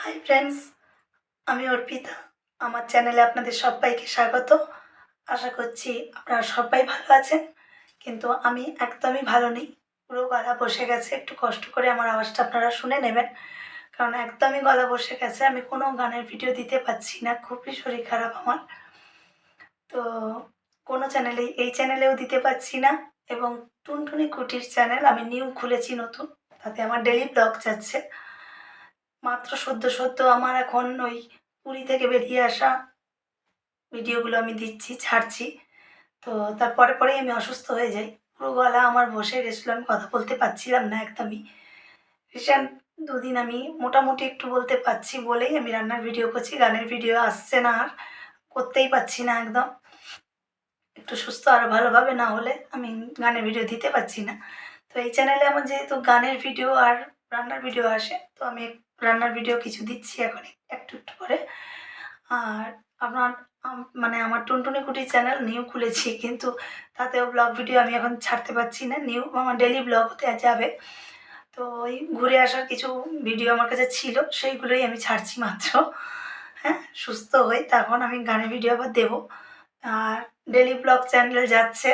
Hi friends, আমি অর্পিতা। আমার চ্যানেলে আপনাদের সবাইকে স্বাগত। আশা করছি আপনারা সবাই ভালো আছেন, কিন্তু আমি একদমই ভালো নেই। পুরো গলা বসে গেছে। একটু কষ্ট করে আমার আওয়াজটা আপনারা শুনে নেবেন, কারণ একদমই গলা বসে গেছে। আমি কোনো গানের ভিডিও দিতে পারছি না, খুবই শরীর খারাপ আমার। তো কোনো চ্যানেলেই, এই চ্যানেলেও দিতে পারছি না। এবং টুনটুনি কুটির চ্যানেল আমি নিউ খুলেছি নতুন, তাতে আমার ডেলি ব্লগ যাচ্ছে। মাত্র সদ্য সদ্য আমার এখন ওই পুরী থেকে বেরিয়ে আসা ভিডিওগুলো আমি দিচ্ছি, ছাড়ছি। তো তার পরেই আমি অসুস্থ হয়ে যাই। পুরো গলা আমার বসে গেছিলো, আমি কথা বলতে পারছিলাম না একদমই। রিসেন্ট ২ দিন আমি মোটামুটি একটু বলতে পারছি বলেই আমি রান্নার ভিডিও করছি। গানের ভিডিও আসছে না, আর করতেই পারছি না একদম। একটু সুস্থ আরও ভালোভাবে না হলে আমি গানের ভিডিও দিতে পারছি না। তো এই চ্যানেলে আমার যেহেতু গানের ভিডিও আর রান্নার ভিডিও আসে, তো আমি রান্নার ভিডিও কিছু দিচ্ছি এখন একটু একটু করে। আর আপনার মানে আমার টুনটুনি কুটির চ্যানেল নিউ খুলেছি, কিন্তু তাতেও ব্লগ ভিডিও আমি এখন ছাড়তে পারছি না। নিউ আমার ডেলি ব্লগ হতে যাবে। তো ওই ঘুরে আসার কিছু ভিডিও আমার কাছে ছিল, সেইগুলোই আমি ছাড়ছি মাত্র। হ্যাঁ, সুস্থ হই তখন আমি গানের ভিডিও আবার দেবো। আর ডেলি ব্লগ চ্যানেলে যাচ্ছে।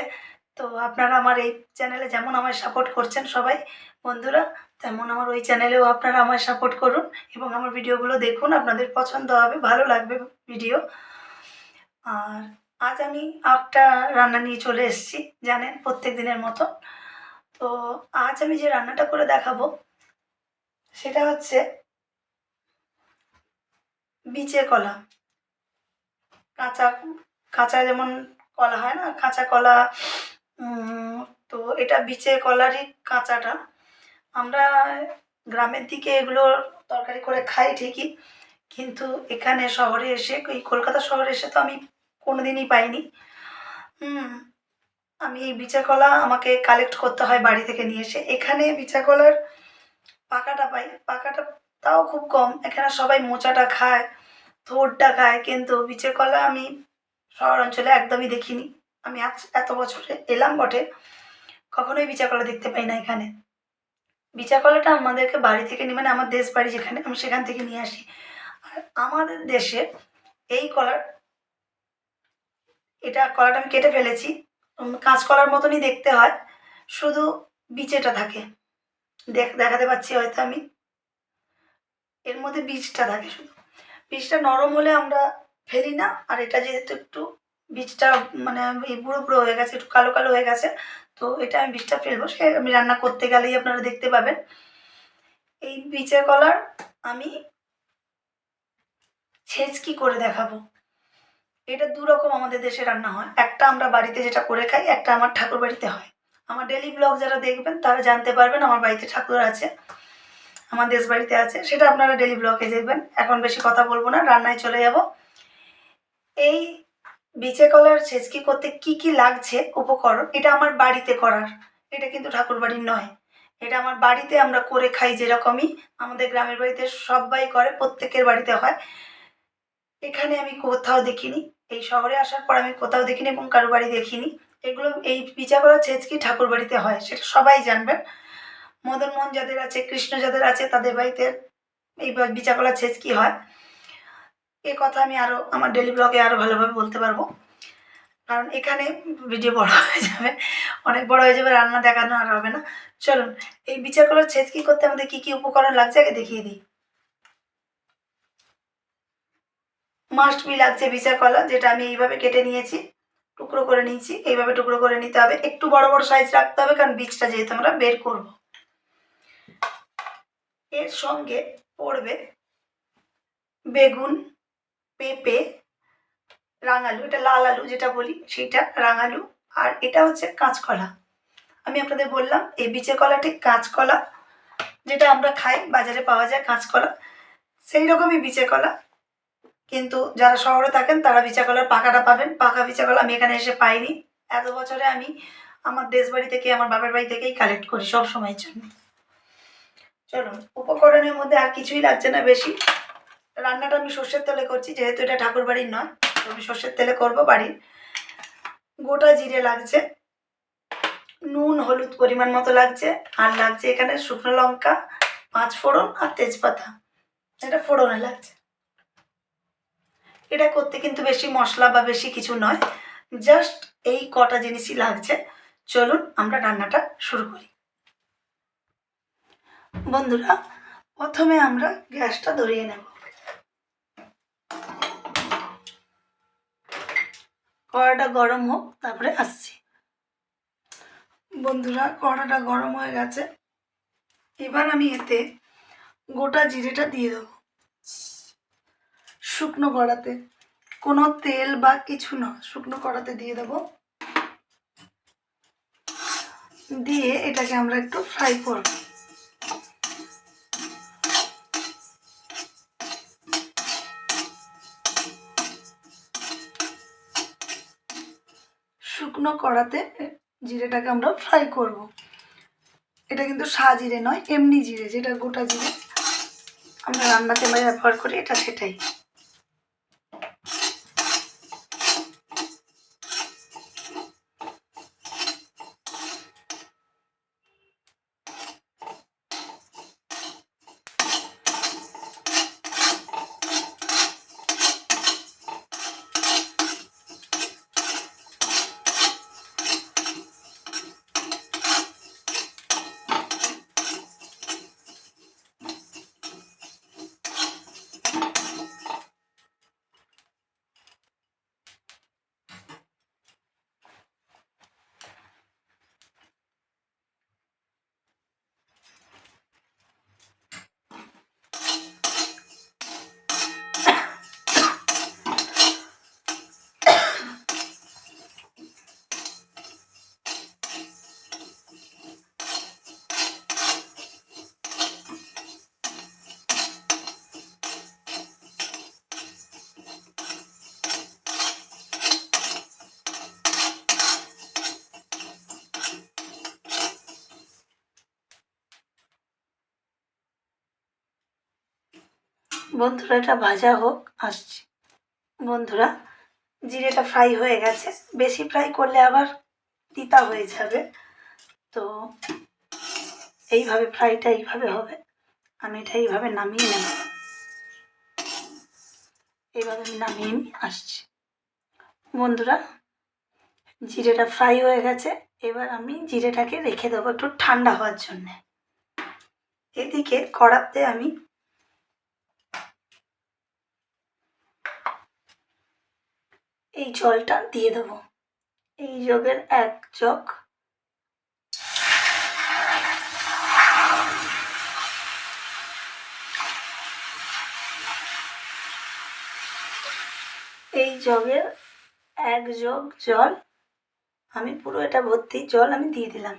তো আপনারা আমার এই চ্যানেলে যেমন আমায় সাপোর্ট করছেন সবাই বন্ধুরা, তেমন আমার ওই চ্যানেলেও আপনারা আমায় সাপোর্ট করুন এবং আমার ভিডিওগুলো দেখুন। আপনাদের পছন্দ হবে, ভালো লাগবে ভিডিও। আর আজ আমি একটা রান্না নিয়ে চলে এসেছি, জানেন, প্রত্যেক দিনের মতো। তো আজ আমি যে রান্নাটা করে দেখাবো সেটা হচ্ছে বিচে কলা। কাঁচা কাঁচা যেমন কলা হয় না, কাঁচা কলা। তো এটা বিচে কলারই কাঁচাটা। আমরা গ্রামের দিকে এগুলো তরকারি করে খাই ঠিকই, কিন্তু এখানে শহরে এসে, এই কলকাতা শহরে এসে তো আমি কোনো দিনই পাইনি। আমি এই বিচা কলা আমাকে কালেক্ট করতে হয় বাড়ি থেকে নিয়ে এসে। এখানে বিচা কলার পাকাটা পাই, পাকাটা তাও খুব কম। এখানে সবাই মোচাটা খায়, থোড়টা খায়, কিন্তু বিচে কলা আমি শহর অঞ্চলে একদমই দেখিনি। আমি আজ এত বছরে এলাম বটে, কখনোই বিচা কলা দেখতে পাই না এখানে। বিচা কলাটা আমাদেরকে বাড়ি থেকে নিয়ে, মানে আমার দেশ বাড়ি যেখানে, আমি সেখান থেকে নিয়ে আসি। আর আমাদের দেশে এই কলার, এটা কলাটা আমি কেটে ফেলেছি। কাঁচকলার মতনই দেখতে হয়, শুধু বিচেটা থাকে। দেখাতে পাচ্ছি হয়তো আমি, এর মধ্যে বীজটা থাকে শুধু। বীজটা নরম হলে আমরা ফেলি না, আর এটা যেহেতু একটু বীজটা মানে এই বুড়ো বুড়ো হয়ে গেছে, একটু কালো কালো হয়ে গেছে, তো এটা আমি বীজটা ফেলবো। সে আমি রান্না করতে গেলেই আপনারা দেখতে পাবেন। এই বিচে কলার আমি ছেঁচকি করে দেখাবো। এটা দুরকম আমাদের দেশে রান্না হয়। একটা আমরা বাড়িতে যেটা করে খাই, একটা আমার ঠাকুর বাড়িতে হয়। আমার ডেলি ব্লগ যারা দেখবেন তারা জানতে পারবেন আমার বাড়িতে ঠাকুর আছে, আমার দেশ বাড়িতে আছে, সেটা আপনারা ডেলি ব্লগে দেখবেন। এখন বেশি কথা বলবো না, রান্নায় চলে যাব। এই বিচে কলার ছেঁচকি করতে কি কি লাগছে উপকরণ, এটা আমার বাড়িতে করার, এটা কিন্তু ঠাকুর বাড়ির নয়। এটা আমার বাড়িতে আমরা করে খাই, যেরকমই আমাদের গ্রামের বাড়িতে সবাই করে, প্রত্যেকের বাড়িতে হয়। এখানে আমি কোথাও দেখিনি, এই শহরে আসার পর আমি কোথাও দেখিনি এবং কারো বাড়ি দেখিনি। এগুলো, এই বিচা কলার ছেঁচকি ঠাকুর বাড়িতে হয়, সেটা সবাই জানবেন। মদন মোহন যাদের আছে, কৃষ্ণ যাদের আছে, তাদের বাড়িতে এই বিচা কলার ছেঁচকি হয়। এ কথা আমি আরও আমার ডেলি ব্লগে আরও ভালোভাবে বলতে পারবো, কারণ এখানে ভিডিও বড় হয়ে যাবে, অনেক বড় হয়ে যাবে, রান্না দেখানো আর হবে না। চলুন, এই বিচা কলার ছেঁচকি করতে আমাদের কী কী উপকরণ লাগছে আগে দেখিয়ে দিই। মাস্ট বি লাগছে বিচা কলা, যেটা আমি এইভাবে কেটে নিয়েছি, টুকরো করে নিয়েছি। এইভাবে টুকরো করে নিতে হবে, একটু বড় বড় সাইজ রাখতে হবে, কারণ বীজটা যেহেতু আমরা বের করব। এর সঙ্গে পড়বে বেগুন, পেঁপে, রাঙালু, এটা লাল আলু যেটা বলি সেইটা রাঙালু, আর এটা হচ্ছে কাঁচকলা। আমি আপনাদের বললাম এই বিচে কলাটি কাঁচকলা, যেটা আমরা খাই, বাজারে পাওয়া যায় কাঁচকলা, সেই রকমই বিচে কলা। কিন্তু যারা শহরে থাকেন তারা বিচা কলার পাকাটা পাবেন, পাকা বিচা কলা আমি এখানে এসে পাইনি। এত বছরে আমি আমার দেশ বাড়ি থেকে, আমার বাবার বাড়ি থেকেই কালেক্ট করি সব সময়ের জন্য। চলুন, উপকরণের মধ্যে আর কিছুই লাগছে না বেশি। রান্নাটা আমি সর্ষের তেলে করছি, যেহেতু এটা ঠাকুর বাড়ির নয়, তো আমি সর্ষের তেলে করবো বাড়ির। গোটা জিরে লাগছে, নুন হলুদ পরিমাণ মতো লাগছে, আর লাগছে এখানে শুকনো লঙ্কা, 5 ফোড়ন আর তেজপাতা। এটা ফোড়নে লাগছে। এটা করতে কিন্তু বেশি মশলা বা বেশি কিছু নয়, জাস্ট এই কটা জিনিসই লাগছে। চলুন আমরা রান্নাটা শুরু করি। বন্ধুরা, প্রথমে আমরা গ্যাসটা ধরিয়ে নেব। কড়াটা গরম হোক, তারপরে আসছি। বন্ধুরা, কড়াটা গরম হয়ে গেছে। এবার আমি এতে গোটা জিরেটা দিয়ে দেবো, শুকনো কড়াতে, কোনো তেল বা কিছু না, শুকনো কড়াতে দিয়ে দেবো। দিয়ে এটাকে আমরা একটু ফ্রাই করব। শুকনো কড়াতে জিরেটাকে আমরা ফ্রাই করব। এটা কিন্তু সাজিরে নয়, এমনি জিরে, যেটা গোটা জিরে আমরা রান্নাতে ব্যবহার করি, এটা সেটাই। বন্ধুরা, এটা ভাজা হোক, আসছি। বন্ধুরা, জিরেটা ফ্রাই হয়ে গেছে। বেশি ফ্রাই করলে আবার তিতা হয়ে যাবে, তো ফ্রাইটা এইভাবে হবে। আমি এটা এইভাবে নামিয়ে নেব। এইভাবে আমি নামিয়ে নিয়ে আসছি। বন্ধুরা, জিরেটা ফ্রাই হয়ে গেছে। এবার আমি জিরেটাকে রেখে দেবো একটু ঠান্ডা হওয়ার জন্যে। এদিকে কড়াতে আমি এই জলটা দিয়ে দেবো। এই জগের 1 জগ। এই জগের 1 জগ জল, আমি পুরো এটা ভর্তি জল আমি দিয়ে দিলাম।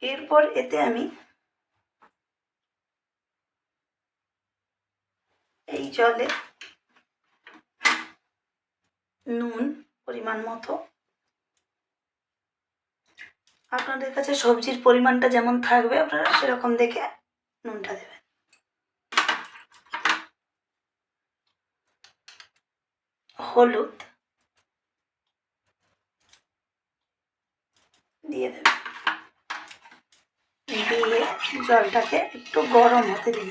এরপর এতে আমি এই জলে নুন পরিমাণ মতো, আপনাদের কাছে সবজির পরিমাণটা যেমন থাকবে আপনারা সেরকম দেখে নুনটা দেবেন। হলুদ দিয়ে দেবেন। দিয়ে জলটাকে একটু গরম হতে দিন।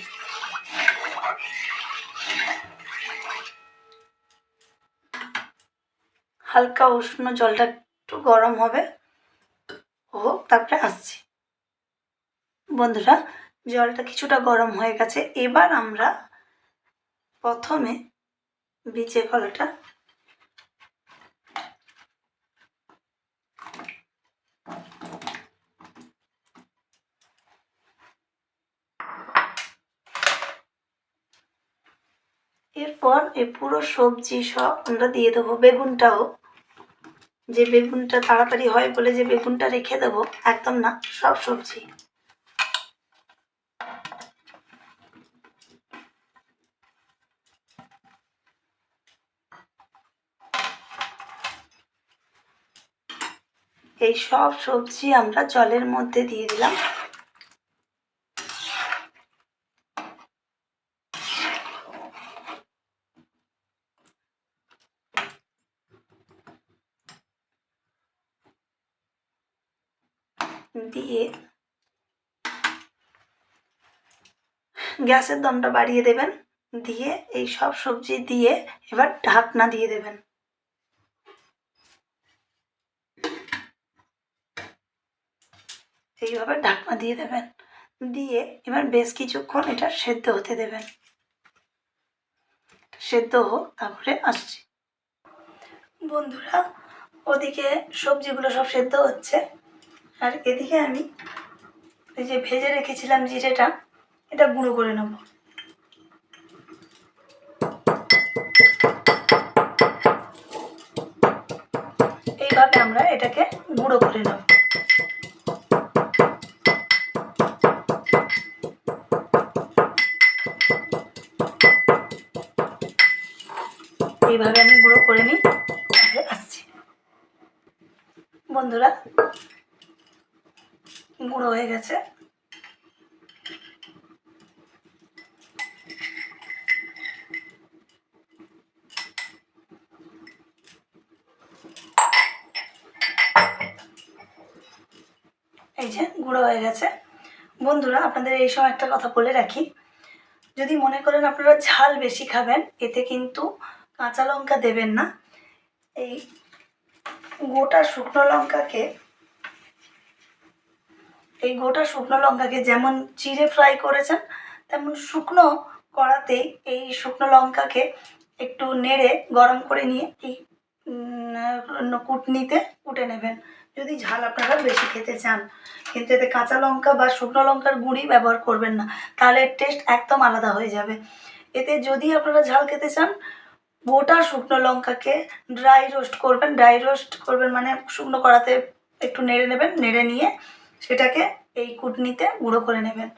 হালকা উষ্ণ জলটা একটু গরম হবে, হোক, তারপরে আসছি। বন্ধুরা, জলটা কিছুটা গরম হয়ে গেছে। এবার আমরা প্রথমে বিচে কলাটা এরপর এই পুরো সবজি সব আমরা দিয়ে দেবো। বেগুনটাও, যে বেগুনটা তাড়াতাড়ি হয় বলে যে বেগুনটা রেখে দেবো, একদম না, সব সবজি। এই সব সবজি আমরা জলের মধ্যে দিয়ে দিলাম। দিয়ে গ্যাসের দমটা বাড়িয়ে দেবেন, দিয়ে এই সব সবজি দিয়ে এবার ঢাকনা দিয়ে দেবেন। এইভাবে ঢাকনা দিয়ে দেবেন, দিয়ে এবার বেশ কিছুক্ষণ এটা সেদ্ধ হতে দেবেন। সেদ্ধ হোক, তারপরে আসছি। বন্ধুরা, ওদিকে সবজিগুলো সব সেদ্ধ হচ্ছে, আর এদিকে আমি এই যে ভেজে রেখেছিলাম জিরেটা, এটা গুঁড়ো করে নেব। এইভাবে আমরা এটাকে গুঁড়ো করে নেব। এইভাবে আমি গুঁড়ো করে নিই, তারপরে আসছি। বন্ধুরা, গুঁড়ো হয়ে গেছে। এই যে গুঁড়ো হয়ে গেছে। বন্ধুরা, আপনাদের এই সময় একটা কথা বলে রাখি, যদি মনে করেন আপনারা ঝাল বেশি খাবেন, এতে কিন্তু কাঁচা লঙ্কা দেবেন না। এই গোটা শুকনো লঙ্কাকে যেমন চিড়ে ফ্রাই করেছেন, তেমন শুকনো কড়াতেই এই শুকনো লঙ্কাকে একটু নেড়ে গরম করে নিয়ে এই কুটনিতে কুটে নেবেন, যদি ঝাল আপনারা বেশি খেতে চান। কিন্তু এতে কাঁচা লঙ্কা বা শুকনো লঙ্কার গুঁড়ি ব্যবহার করবেন না, তাহলে টেস্ট একদম আলাদা হয়ে যাবে। এতে যদি আপনারা ঝাল খেতে চান, গোটা শুকনো লঙ্কাকে ড্রাই রোস্ট করবেন মানে শুকনো কড়াতে একটু নেড়ে নেবেন, নেড়ে নিয়ে সেটাকে এই কুটনিতে গুঁড়ো করে নেবেন।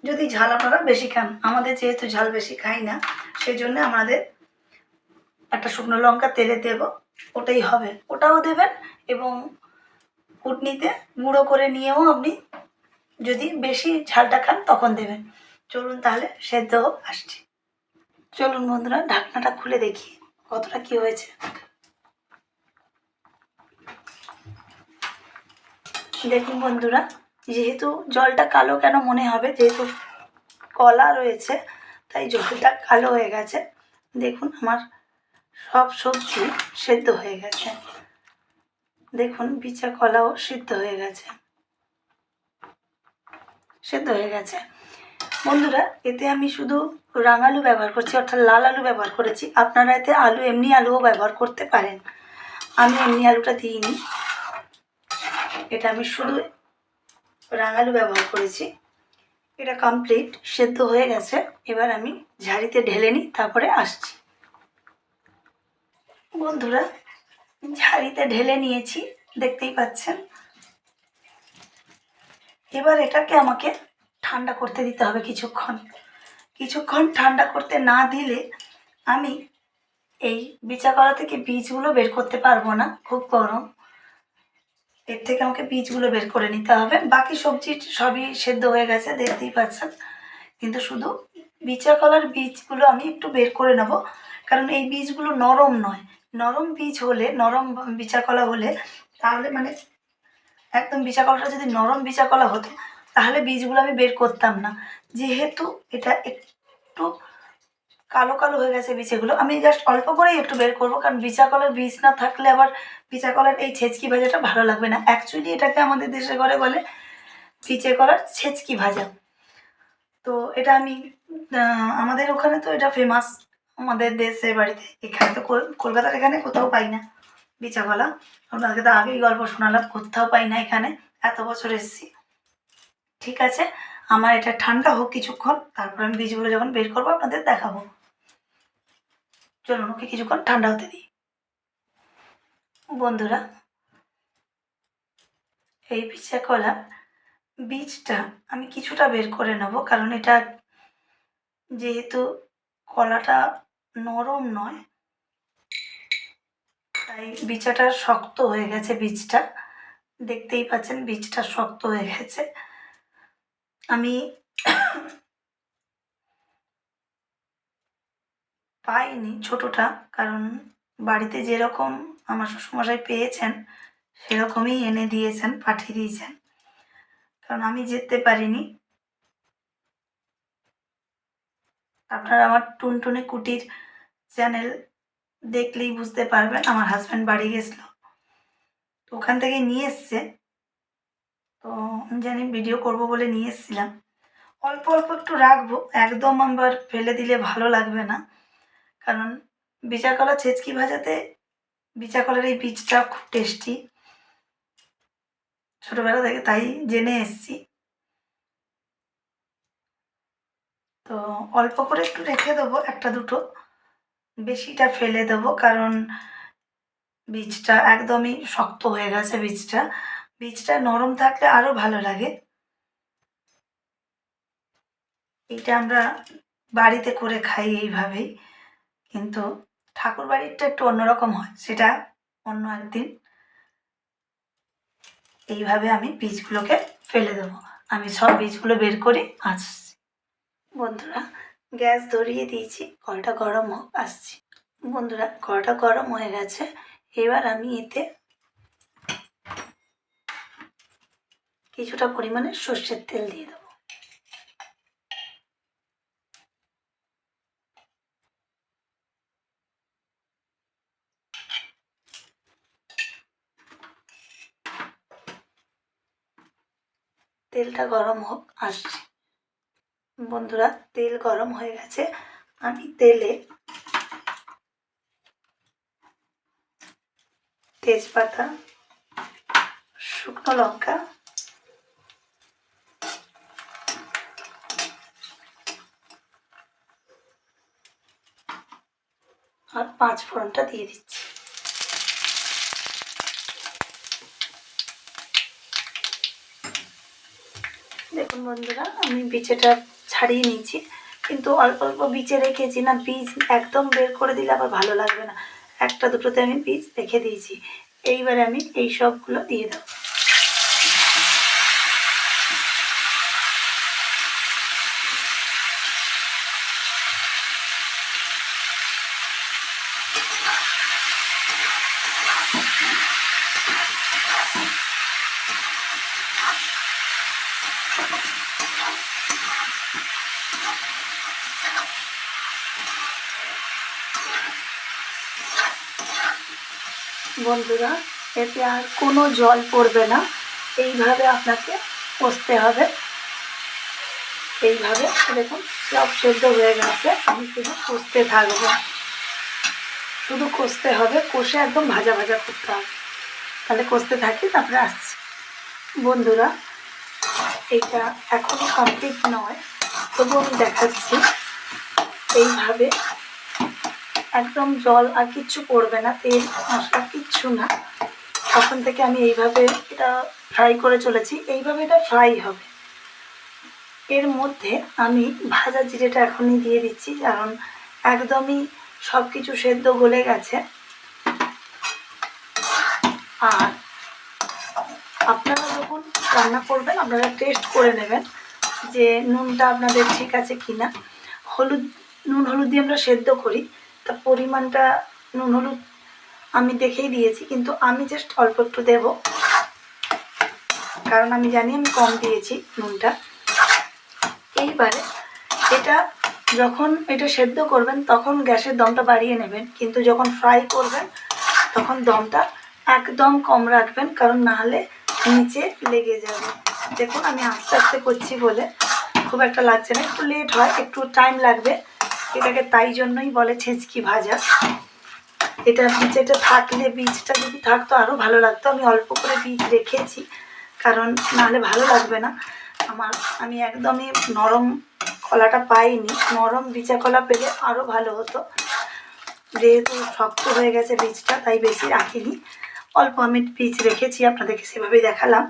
যদি ঝাল আপনারা বেশি খান, আমাদের যেহেতু ঝাল বেশি খাই না, সেই জন্য আমাদের একটা শুকনো লঙ্কা তেলে দেব, ওটাই হবে, ওটাও দেবেন। এবং কুটনিতে গুঁড়ো করে নিয়েও আপনি যদি বেশি ঝালটা খান তখন দেবেন। চলুন তাহলে সেদ্ধ হোক, আসছি। চলুন বন্ধুরা, ঢাকনাটা খুলে দেখি কতটা কি হয়েছে। দেখুন বন্ধুরা, যেহেতু জলটা কালো কেন মনে হবে, যেহেতু কলা রয়েছে তাই জলটা কালো হয়ে গেছে। দেখুন আমার সব সবজি সেদ্ধ হয়ে গেছে। দেখুন বিচা কলাও সেদ্ধ হয়ে গেছে। বন্ধুরা, এতে আমি শুধু রাঙালু ব্যবহার করছি, অর্থাৎ লাল আলু ব্যবহার করেছি। আপনারা এতে এমনি আলুও ব্যবহার করতে পারেন। আমি এমনি আলুটা দিইনি, এটা আমি শুধু রাঙালু ব্যবহার করেছি। এটা কমপ্লিট সেদ্ধ হয়ে গেছে। এবার আমি ঝাড়িতে ঢেলে নিই, তারপরে আসছি। বন্ধুরা, ঝাড়িতে ঢেলে নিয়েছি, দেখতেই পাচ্ছেন। এবার এটাকে আমাকে ঠান্ডা করতে দিতে হবে কিছুক্ষণ ঠান্ডা করতে না দিলে আমি এই বিচা কলা থেকে বীজগুলো বের করতে পারবো না, খুব গরম। এর থেকে আমাকে বীজগুলো বের করে নিতে হবে। বাকি সবজি সবই সেদ্ধ হয়ে গেছে, দেখতেই পাচ্ছেন। কিন্তু শুধু বিচা কলার বীজগুলো আমি একটু বের করে নেব, কারণ এই বীজগুলো নরম নয়। নরম বিচা কলা হলে, তাহলে মানে একদম বিচা কলাটা যদি নরম বিচা কলা হতো, তাহলে বীজগুলো আমি বের করতাম না। যেহেতু এটা একটু কালো কালো হয়ে গেছে বীজগুলো, আমি জাস্ট অল্প করেই একটু বের করবো, কারণ বিচা কলার বীজ না থাকলে আবার বিচা কলার এই ছেচকি ভাজাটা ভালো লাগবে না। অ্যাকচুয়ালি এটাকে আমাদের দেশে ঘরে বলে বিচা কলার ছেচকি ভাজা। তো এটা আমি আমাদের ওখানে তো এটা ফেমাস, আমাদের দেশে বাড়িতে। এখানে তো কলকাতার এখানে কোথাও পাই না বিচা কলা। আপনাকে তো আগেই গল্প শোনালাম, কোথাও পাই না এখানে, এত বছর এসেছি। ঠিক আছে, আমার এটা ঠান্ডা হোক কিছুক্ষণ, তারপর আমি বীজগুলো যখন বের করবো আপনাদের দেখাবো। চলুন ওকে কিছুক্ষণ ঠান্ডা হতে দিই। বন্ধুরা, এই বিচা কলার বীজটা আমি কিছুটা বের করে নেব, কারণ এটা যেহেতু কলাটা নরম নয়, তাই বিচাটা শক্ত হয়ে গেছে। বীজটা দেখতেই পাচ্ছেন, বীজটা শক্ত হয়ে গেছে। আমি পাইনি ছোটোটা, কারণ বাড়িতে যেরকম আমার শ্বশুরমশাই পেয়েছেন সেরকমই এনে দিয়েছেন, পাঠিয়ে দিয়েছেন। কারণ আমি যেতে পারিনি। আপনারা আমার টুনটুনি কুটির চ্যানেল দেখলেই বুঝতে পারবেন। আমার হাজব্যান্ড বাড়ি গেছিলো, তো ওখান থেকে নিয়ে এসছে। তো আমি জানি ভিডিও করব বলে নিয়ে এসেছিলাম। অল্প অল্প একটু রাখবো, একদম আবার ফেলে দিলে ভালো লাগবে না। কারণ বিচা কলা ছেচকি ভাজাতে বিচা কলার এই বীজটা খুব টেস্টি, ছোটোবেলা থেকে তাই জেনে এসছি। তো অল্প করে একটু রেখে দেবো, একটা দুটো, বেশিটা ফেলে দেবো কারণ বীজটা একদমই শক্ত হয়ে গেছে। বীজটা নরম থাকলে আরও ভালো লাগে। এইটা আমরা বাড়িতে করে খাই এইভাবেই, কিন্তু ঠাকুর বাড়িরটা একটু অন্যরকম হয়, সেটা অন্য একদিন। এইভাবে আমি বীজগুলোকে ফেলে দেবো। আমি সব বীজগুলো বের করে আসছি। বন্ধুরা, গ্যাস ধরিয়ে দিয়েছি, কড়াটা গরম হোক, আসছি। বন্ধুরা, কড়াটা গরম হয়ে গেছে। এবার আমি এতে কিছুটা পরিমাণে সর্ষের তেল দিয়ে দেবো। তেলটা গরম হোক, আসছি। বন্ধুরা, তেল গরম হয়ে গেছে। আমি তেলে তেজপাতা, শুকনো লঙ্কা, আর 5 ফোড়নটা দিয়ে দিচ্ছি। দেখুন বন্ধুরা, আমি বিচেটা ছাড়িয়ে নিয়েছি, কিন্তু অল্প অল্প বিচে রেখেছি না, বীজ একদম বের করে দিলে আবার ভালো লাগবে না। একটা দুটোতে আমি বীজ রেখে দিয়েছি। এইবারে আমি এই সবগুলো দিয়ে দেবো। বন্ধুরা, এতে আর কোনো জল পড়বে না, এইভাবে আপনাকে কষতে হবে। এইভাবে দেখুন সব সেদ্ধ হয়ে গেছে, আমি শুধু কষতে থাকবো, শুধু কষতে হবে, কষে একদম ভাজা ভাজা করতে হবে। তাহলে কষতে থাকি, তারপরে আসছি। বন্ধুরা, এটা এখনো কমপ্লিট নয়, তবু আমি দেখাচ্ছি। এইভাবে একদম জল আর কিচ্ছু পড়বে না, তেল মশলা কিচ্ছু না। তখন থেকে আমি এইভাবে এটা ফ্রাই করে চলেছি। এইভাবে এটা ফ্রাই হবে। এর মধ্যে আমি ভাজা জিরেটা এখনই দিয়ে দিচ্ছি, কারণ একদমই সব কিছু সেদ্ধ গলে গেছে। আর আপনারা যখন রান্না করবেন, আপনারা টেস্ট করে নেবেন যে নুনটা আপনাদের ঠিক আছে কি না। নুন হলুদ দিয়ে আমরা সেদ্ধ করি, তা পরিমাণটা নুন হলুদ আমি দেখেই দিয়েছি, কিন্তু আমি জাস্ট অল্প একটু দেবো, কারণ আমি জানি আমি কম দিয়েছি নুনটা। এইবারে এটা যখন এটা সেদ্ধ করবেন তখন গ্যাসের দমটা বাড়িয়ে নেবেন, কিন্তু যখন ফ্রাই করবেন তখন দমটা একদম কম রাখবেন, কারণ নাহলে নিচে লেগে যাবে। দেখুন আমি আস্তে আস্তে করছি বলে খুব একটা লাগছে না, একটু লেট হয়, একটু টাইম লাগবে। এটাকে তাই জন্যই বলে ছেচকি ভাজা। এটা বীজটা থাকলে, বীজটা যদি থাকতো আরও ভালো লাগতো। আমি অল্প করে বীজ রেখেছি, কারণ নাহলে ভালো লাগবে না আমার। আমি একদমই নরম কলাটা পাইনি, নরম বিচা কলা পেলে আরও ভালো হতো। যেহেতু শক্ত হয়ে গেছে বীজটা, তাই বেশি রাখিনি, অল্প আমি বীজ রেখেছি, আপনাদেরকে সেভাবেই দেখালাম।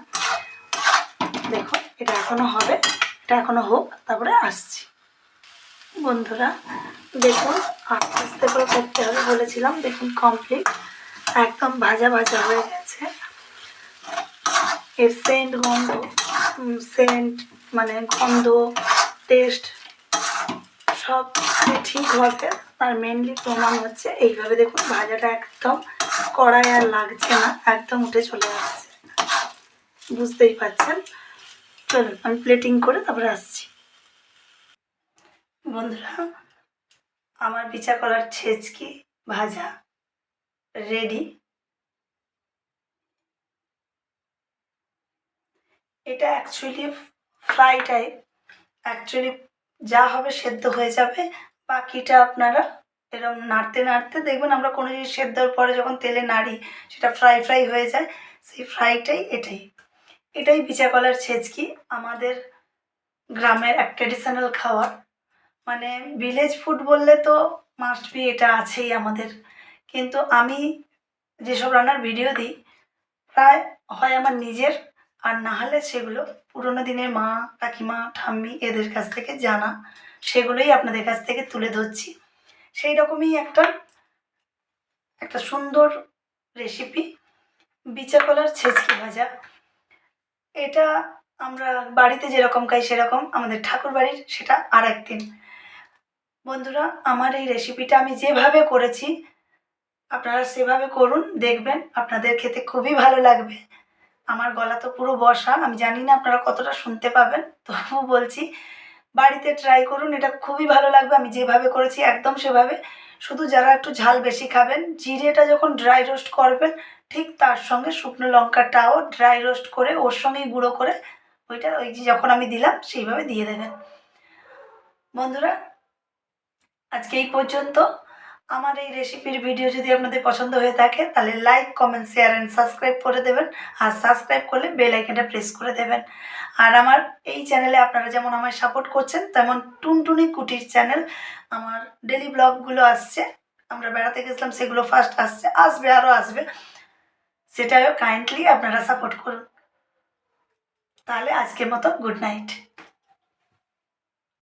দেখুন এটা এখনও হবে, এটা এখনও হোক, তারপরে আসছি। বন্ধুরা দেখুন, আস্তে আস্তে করে করতে হবে বলেছিলাম। দেখুন কমপ্লিট, একদম ভাজা ভাজা হয়ে গেছে। এর সেন্ট মানে গন্ধ, টেস্ট সব ঠিক হবে। আর মেনলি প্রমাণ হচ্ছে এইভাবে দেখুন ভাজাটা একদম কড়াই আর লাগছে না, একদম উঠে চলে আসছে। বুঝতেই পারছেন চলুন আমি প্লেটিং করে তারপরে আসছি। বন্ধুরা, আমার বিচা কলার ছেচকি ভাজা রেডি। এটা অ্যাকচুয়ালি ফ্রাই টাইপ, অ্যাকচুয়ালি যা হবে সেদ্ধ হয়ে যাবে, বাকিটা আপনারা এরকম নাড়তে নাড়তে দেখবেন আমরা কোনো জিনিস সেদ্ধর পরে যখন তেলে নাড়ি সেটা ফ্রাই ফ্রাই হয়ে যায়, সেই ফ্রাইটাই এটাই। এটাই বিচা কলার ছেচকি, আমাদের গ্রামের এক ট্রেডিশনাল খাবার। মানে ভিলেজ ফুড বললে তো মাস্ট বি এটা আছেই আমাদের। কিন্তু আমি যেসব রান্নার ভিডিও দিই প্রায় হয় আমার নিজের, আর না হলে সেগুলো পুরোনো দিনের মা, কাকিমা, ঠাম্মি এদের কাছ থেকে জানা, সেগুলোই আপনাদের কাছ থেকে তুলে ধরছি। সেই রকমই একটা সুন্দর রেসিপি বিচা কলার ছেচকি ভাজা। এটা আমরা বাড়িতে যেরকম খাই সেরকম, আমাদের ঠাকুর বাড়ির সেটা আর একদিন। বন্ধুরা, আমার এই রেসিপিটা আমি যেভাবে করেছি আপনারা সেভাবে করুন, দেখবেন আপনাদের খেতে খুবই ভালো লাগবে। আমার গলা তো পুরো বসা, আমি জানি না আপনারা কতটা শুনতে পাবেন, তবু বলছি বাড়িতে ট্রাই করুন, এটা খুবই ভালো লাগবে। আমি যেভাবে করেছি একদম সেভাবে, শুধু যারা একটু ঝাল বেশি খাবেন জিরেটা যখন ড্রাই রোস্ট করবেন ঠিক তার সঙ্গে শুকনো লঙ্কাটাও ড্রাই রোস্ট করে ওর সঙ্গেই গুঁড়ো করে ওইটা ওই যে যখন আমি দিলাম সেইভাবে দিয়ে দেবেন। বন্ধুরা, আজকে এই পর্যন্ত। আমার এই রেসিপির ভিডিও যদি আপনাদের পছন্দ হয়ে থাকে তাহলে like, comment, share and subscribe করে দেবেন। আর সাবস্ক্রাইব করলে বেল আইকনটা প্রেস করে দেবেন। আর আমার এই চ্যানেলে আপনারা যেমন আমায় সাপোর্ট করছেন তেমন টুনটুনি কুটির চ্যানেল, আমার ডেলি ব্লগগুলো আসছে, আমরা বেড়াতে গেছিলাম সেগুলো ফার্স্ট আসবে আরও আসবে, সেটাও কাইন্ডলি আপনারা সাপোর্ট করুন। তাহলে আজকের মতো গুড নাইট।